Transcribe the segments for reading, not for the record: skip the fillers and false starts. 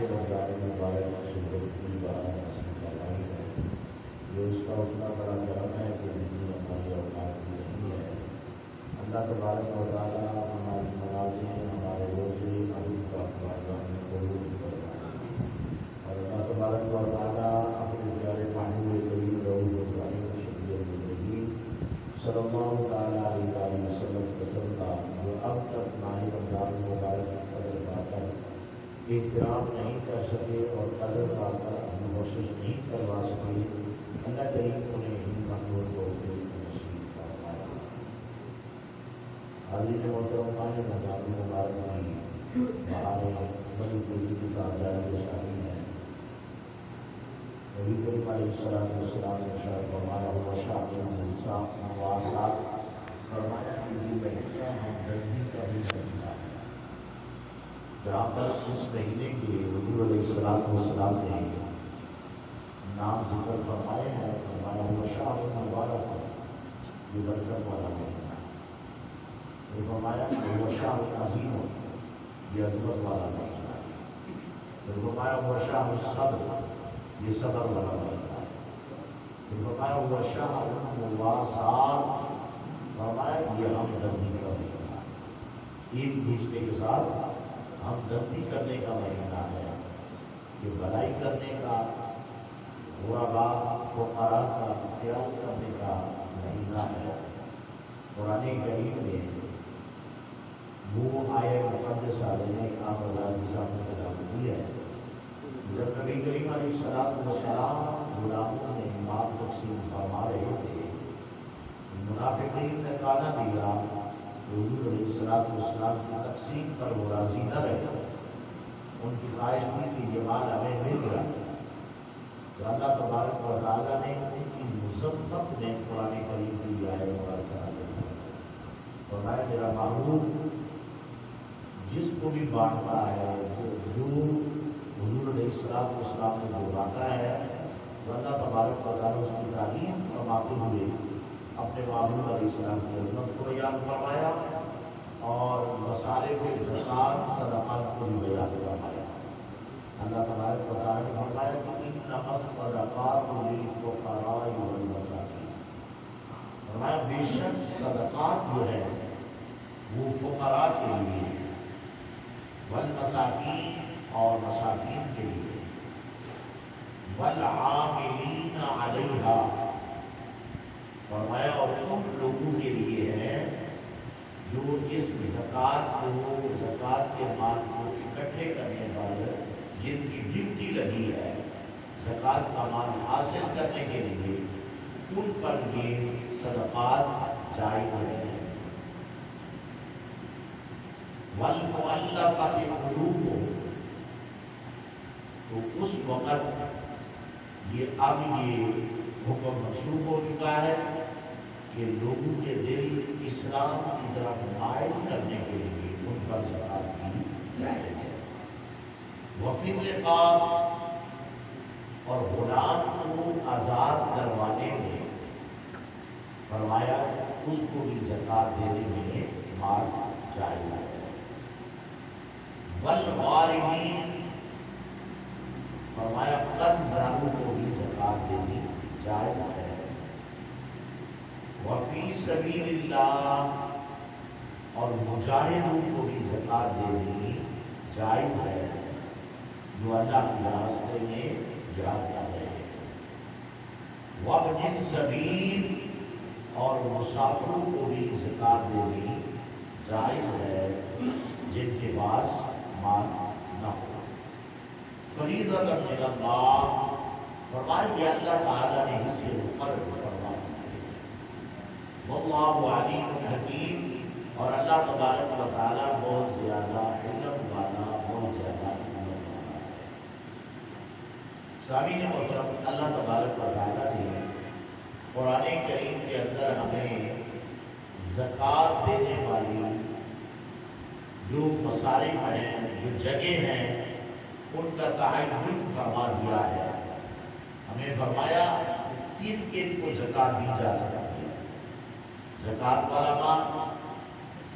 رمضان مبارک سے بہت بار نصیب فرمائی ہے۔ یہ اس کا اتنا بڑا کرم ہے کہ زندگی ہماری اوقات کی نہیں ہے۔ اللہ تبارک و تعالیٰ ہماری منازل ہمارے روزے ابھی کا پروگرام میں قبول فرمائے، اور اللہ تبارک و تعالیٰ اپنے پیارے محبوب کریم رؤوف الرحیم شفیع المذنبین صلی اللہ تعالیٰ علیہ وسلم پسند کا جو اب تک ماہ رمضان مبارک کی قدر پا کر احترام نہیں کر سکے اور قدر پا کر ہم کوشش نہیں کروا سکے، اللہ کریم انہیں ہمت و توفیق نصیب فرمائے۔ حاضرین محترم، ماہ رمضان مبارک کی بہاریں بڑی تیزی کے ساتھ جاری و ساری ہیں۔ نبی کریم علیہ السلام نے ارشاد فرمایا مواصلات فرمایا کہ یہ مہینہ ہمدردی کا بھی مہینہ ہے، جہاں پر اس مہینے کے حضور علیہ السلام نے نام ذکر فرمائے ہیں۔ فرمایا وہ شاہ مبارک یہ برکت والا مہینہ ہے، یہ فرمایا کہ وہ شاہ عظیم یہ عظمت والا مہینہ ہے، پھر فرمایا وہ شاہ صبر یہ صبر والا مہینہ ہے، پھر فرمایا وہ شاہ المواسات فرمایا یہ ہمدردی کا مہینہ ہے، ایک دوسرے کے ساتھ ہمدردی کرنے کا مہینہ ہے، یہ بھلائی کرنے کا، غرباء فقراء کا خیال کرنے کا مہینہ ہے۔ قرآن کریم میں وہ آیت مقدسہ نے آپ اللہ کے سامنے تلاوت کی ہے، جب نبی کریم علیہ السلام غلاموں نے مال تقسیم فرما رہے تھے، منافقین نے تانا دیا، حضور علیہ السلام کی تقسیم پر وہ راضی نہ رہے، ان کی خواہش تھی کہ یہ مال ہمیں مل گیا، تو اللہ تبارک و تعالیٰ نے ان کی مذمت میں قرآن کریم کی آیت مبارکہ نازل کی۔ فرمایا میرا محبوب جس کو بھی بانٹتا ہے، جو حضور علیہ السلام نے جو بانٹا ہے، تو اللہ تبارک و تعالیٰ اس کی تعریف فرماتے ہوئے اپنے محبوب علیہ السلام کی عظمت کو بیان فرمایا اور مصارف زکوٰۃ صدقات کو بھی بیان فرمایا۔ اللہ تبارک و تعالیٰ نے فرمایا کہ انما الصدقات للفقراء والمساکین، فرمایا بے شک صدقات جو ہے وہ فقراء کے لیے، والمساکین اور مساکین کے لیے، والعاملین علیہا فرمایا اور ان لوگوں کے لیے ہے جو اس زکوٰۃ کے مال کو اکٹھے کرنے پر جن کی ڈیوٹی لگی ہے زکوٰۃ کا مال حاصل کرنے کے لیے، ان پر یہ صدقات جائز ہے۔ والمؤلفۃ قلوبہم، تو اس وقت اب یہ حکم منسوخ ہو چکا ہے کہ لوگوں کے دل اسلام کی طرف مائل کرنے کے لیے ان پر زکوٰۃ کی جائے ہے۔ وفی الرقاب، اور غلام کو آزاد کروانے میں فرمایا اس کو بھی زکوٰۃ دینے میں مال جائز ہے۔ والغارمین، فرمایا قرض داروں کو بھی زکوٰۃ دینی جائز ہے۔ وفی سبیل اللہ، اور مجاہدوں کو بھی زکوٰۃ دینی جائز ہے جو اللہ کے راستے میں جہاد کر رہے ہیں۔ وابن السبیل، اور مسافروں کو بھی زکوٰۃ دینی جائز ہے جن کے پاس مال نہ ہو۔ فریضۃ من اللہ، فرمایا کہ اللہ تعالیٰ نے اسے مقرر فرما دیا ہے۔ واللہ علیم حکیم، اور اللہ تبارک و تعالیٰ بہت زیادہ علم والا، بہت زیادہ حکمت والا ہے۔ سامعین محترم، اللہ تبارک و تعالیٰ نے قرآن کریم کے اندر ہمیں زکوٰۃ دینے والی جو مصارف ہیں، جو جگہ ہیں، ان کا تعین فرما دیا ہے۔ ہمیں فرمایا کہ کن کن کو زکوٰۃ دی جا سکتی ہے۔ زکوٰۃ والا مال،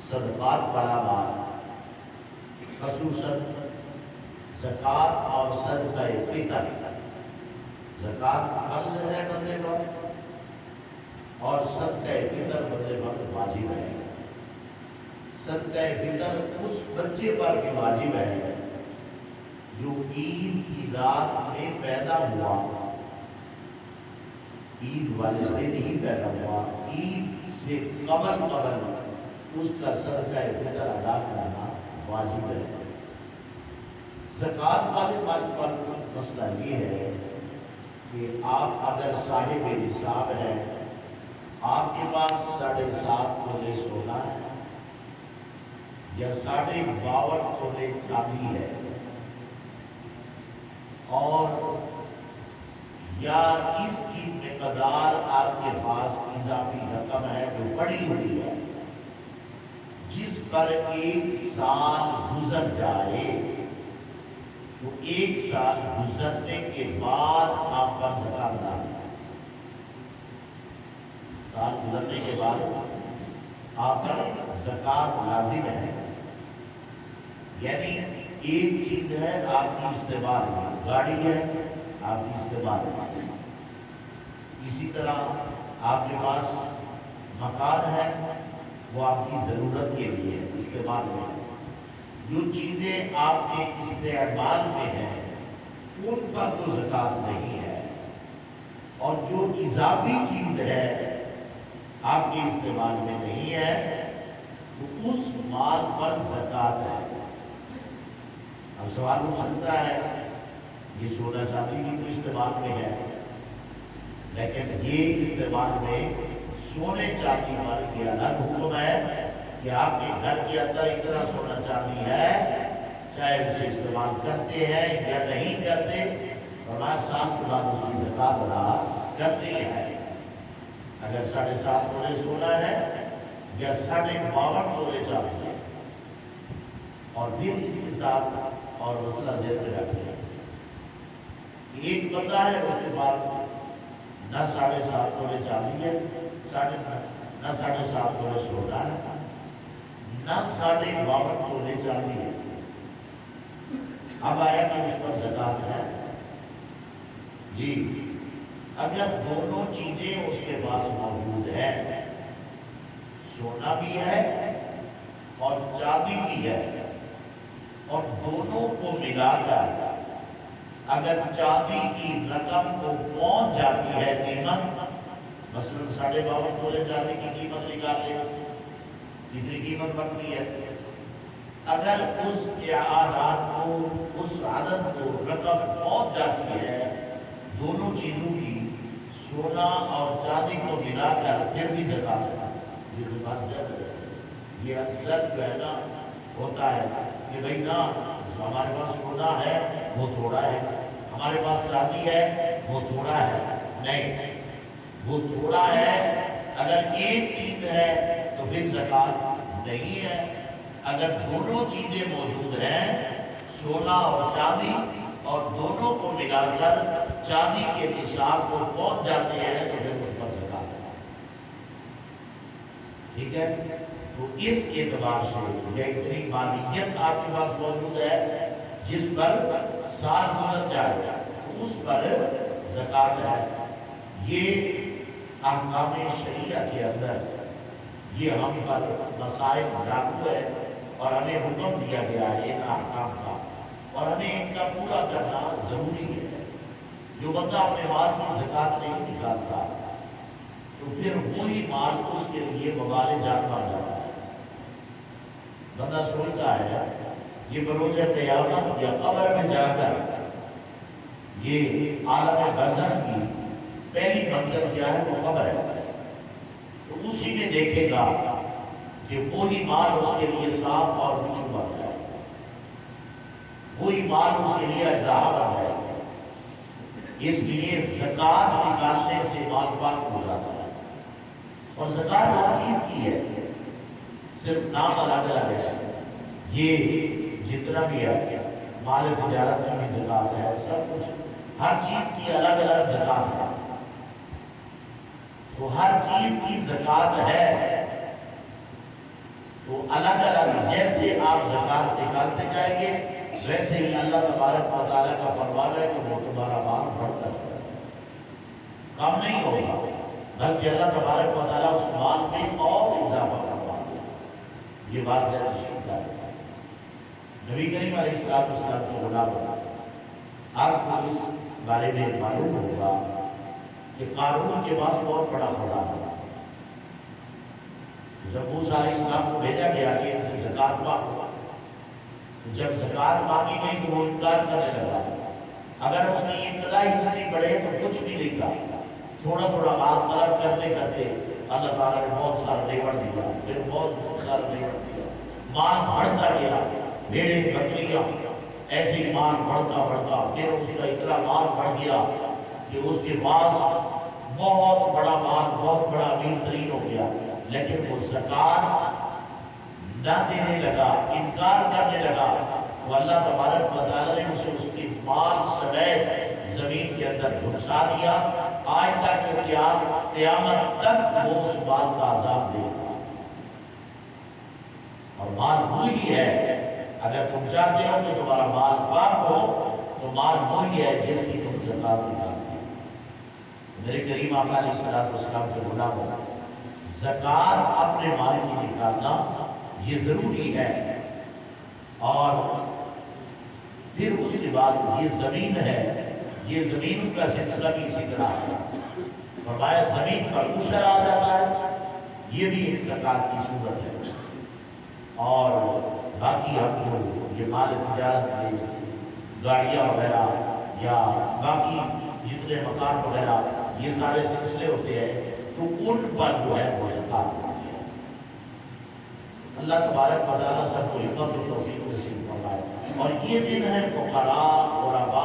صدقات والا مال، خصوصاً زکوٰۃ اور صدقہ فطر، زکوٰۃ فرض ہے بندے پر اور صدقہ فطر بندے پر واجب ہے۔ صدقہ فطر اس بچے پر بھی واجب ہے جو عید کی رات میں پیدا ہوا، عید والے دن ہی پیدا ہوا، عید سے قبل اس کا صدقہ فطر ادا کرنا واجب ہے۔ زکوٰۃ والے مال پر مسئلہ یہ ہے کہ آپ اگر صاحب نصاب ہیں، آپ کے پاس 7.5 تولے سونا ہے یا 52.5 تولے چاندی ہے، اور یا اس کی مقدار آپ کے پاس اضافی رقم ہے جو پڑی ہوئی ہے، جس پر 1 سال گزر جائے تو 1 سال گزرنے کے بعد آپ پر زکوٰۃ لازم ہے۔ سال گزرنے کے بعد آپ پر زکوٰۃ لازم ہے۔ یعنی ایک چیز ہے آپ کی استعمال میں، گاڑی ہے آپ کی استعمال میں، اسی طرح آپ کے پاس مکان ہے وہ آپ کی ضرورت کے لیے استعمال میں ہے۔ جو چیزیں آپ کے استعمال میں ہیں ان پر تو زکوٰۃ نہیں ہے، اور جو اضافی چیز ہے آپ کے استعمال میں نہیں ہے تو اس مال پر زکوٰۃ ہے۔ اب سوال ہو سکتا ہے یہ سونا چاندی بھی تو استعمال میں ہے، لیکن یہ استعمال میں سونے چاندی پر یہ الگ حکم ہے کہ آپ کے گھر کے اندر اتنا سونا چاندی ہے، چاہے اسے استعمال کرتے ہیں یا نہیں کرتے، فرمایا سال کے بعد اس کی زکوٰۃ ادا کرنی ہے۔ اگر 7.5 تولے سونا ہے یا 52.5 تولے چاندی ہے، اور پھر اس کے ساتھ اور مسئلہ ذہن میں رکھ لیا، ایک بندہ ہے اس کے بعد نہ 7.5 تولے چاندی ہے، نہ 7.5 تولے سونا ہے، نہ 52.5 تولے چاندی ہے۔ اب آیا کہ اس پر زکوٰۃ ہے جی، اگر دونوں چیزیں اس کے پاس موجود ہے، سونا بھی ہے اور چاندی بھی ہے، اور دونوں کو ملا کر اگر چاندی کی رقم کو پہنچ جاتی ہے قیمت، مثلاً 52.5 تولے چاندی کی قیمت نکال لیں، جتنی قیمت بنتی ہے، اگر اس اعداد کو، اس عدد کو رقم پہنچ جاتی ہے دونوں چیزوں کی، سونا اور چاندی کو ملا کر، پھر بھی زکوٰۃ ہے۔ یہ زکوٰۃ ہے، یہ اکثر جو ہے نا ہوتا ہے کہ بھائی نا ہمارے پاس سونا ہے وہ تھوڑا ہے، ہمارے پاس چاندی ہے وہ تھوڑا ہے، نہیں، وہ تھوڑا ہے اگر ایک چیز ہے تو پھر زکوٰۃ نہیں ہے۔ اگر دونوں چیزیں موجود ہیں، سونا اور چاندی، اور دونوں کو ملا کر چاندی کے نصاب کو پہنچ جاتے ہیں تو پھر اس پر زکوٰۃ ہے۔ ٹھیک ہے، تو اس اعتبار سے یا اتنی مالیت آپ کے پاس موجود ہے جس پر سال گزر جائے تو اس پر زکوٰۃ ہے۔ یہ احکام شریعہ کے اندر یہ ہم پر مسائل لاگو ہے، اور ہمیں حکم دیا گیا ہے ان احکام کا، اور ہمیں ان کا پورا کرنا ضروری ہے۔ جو بندہ اپنے مال کی زکوٰۃ نہیں نکالتا تو پھر وہی مال اس کے لیے وبال جان بن جاتا ہے۔ بندہ سوچتا ہے یہ بروز قیامت یا قبر میں جا کر یہ عالم برزخ کی پہلی منزل کیا ہے، وہ قبر ہے، تو اسی میں دیکھے گا کہ وہی مال اس کے لیے سانپ اور بچھو بن جائے، وہی مال اس کے لیے اژدہا بن جائے۔ اس لیے زکوٰۃ نکالنے سے مال پاک ہو جاتا ہے، اور زکوٰۃ ہر چیز کی ہے، صرف نام الگ الگ ہے۔ یہ جتنا بھی ہے مال تجارت کی بھی زکوٰۃ ہے، سب کچھ ہر چیز کی الگ الگ زکوٰۃ ہے، تو ہر چیز کی زکوٰۃ ہے، تو الگ الگ جیسے آپ زکوٰۃ نکالتے جائیں گے ویسے ہی اللہ تبارک و تعالیٰ کا فرمان ہے کہ وہ تمہارا مال بڑھتا ہے، کم نہیں ہوگا، بلکہ اللہ تبارک و تعالیٰ اس مال میں اور اضافہ کروا دے۔ یہ بات ہے رشید کا نبی کریم علیہ السلام کے غلام، آپ کو اس بارے میں معلوم ہوگا کہ قارون کے پاس بہت بڑا خزانہ تھا۔ جب موسیٰ علیہ السلام کو بھیجا گیا کہ ان سے زکوٰۃ مانگو، جب زکوٰۃ مانگی گئی تو وہ انکار کرنے لگا۔ اگر اس کی ابتدائی حصہ بڑھے تو کچھ بھی نہیں کہا، تھوڑا تھوڑا مال طلب کرتے کرتے اللہ تعالیٰ نے بہت سارا ریوڑ دیا، پھر بہت سارا ریوڑ دیا، مال بڑھتا گیا، بھیڑیں بکریاں، ایسے ہی مال بڑھتا بڑھتا پھر اس کا اتنا مال بڑھ گیا کہ اس کے پاس بہت بڑا مال، بہت بڑا امیر ترین ہو گیا، لیکن وہ زکوٰۃ نہ دینے لگا، انکار کرنے لگا، تو اللہ تبارک و تعالیٰ نے اسے اس کے مال سمیت زمین کے اندر گھسا دیا، آج تک کیا قیامت تک وہ اس مال کا عذاب دے گا۔ اور مال وہی ہے، اگر تم چاہتے ہو کہ تمہارا مال پاک ہو تو مال وہی ہے جس کی تم زکوٰۃ نکالتے ہو۔ میرے کریم آقا علیہ السلام کے غلاموں، زکوٰۃ اپنے مال کی نکالنا یہ ضروری ہے۔ اور پھر اس کے بعد یہ زمین ہے، یہ زمین کا سلسلہ بھی اسی طرح ہے، فرمایا زمین پر عشر آ جاتا ہے، یہ بھی ایک زکوٰۃ کی صورت ہے۔ اور باقی ہم جو یہ مال تجارت کے گاڑیاں وغیرہ یا باقی جتنے مکان وغیرہ یہ سارے سلسلے ہوتے ہیں تو ان پر جو ہے وہ زکوٰۃ ہوتی ہے۔ اللہ تبارک و تعالیٰ سب کو ہمت و توفیق نصیب فرمائے۔ اور یہ دن ہے فقراء، غرباء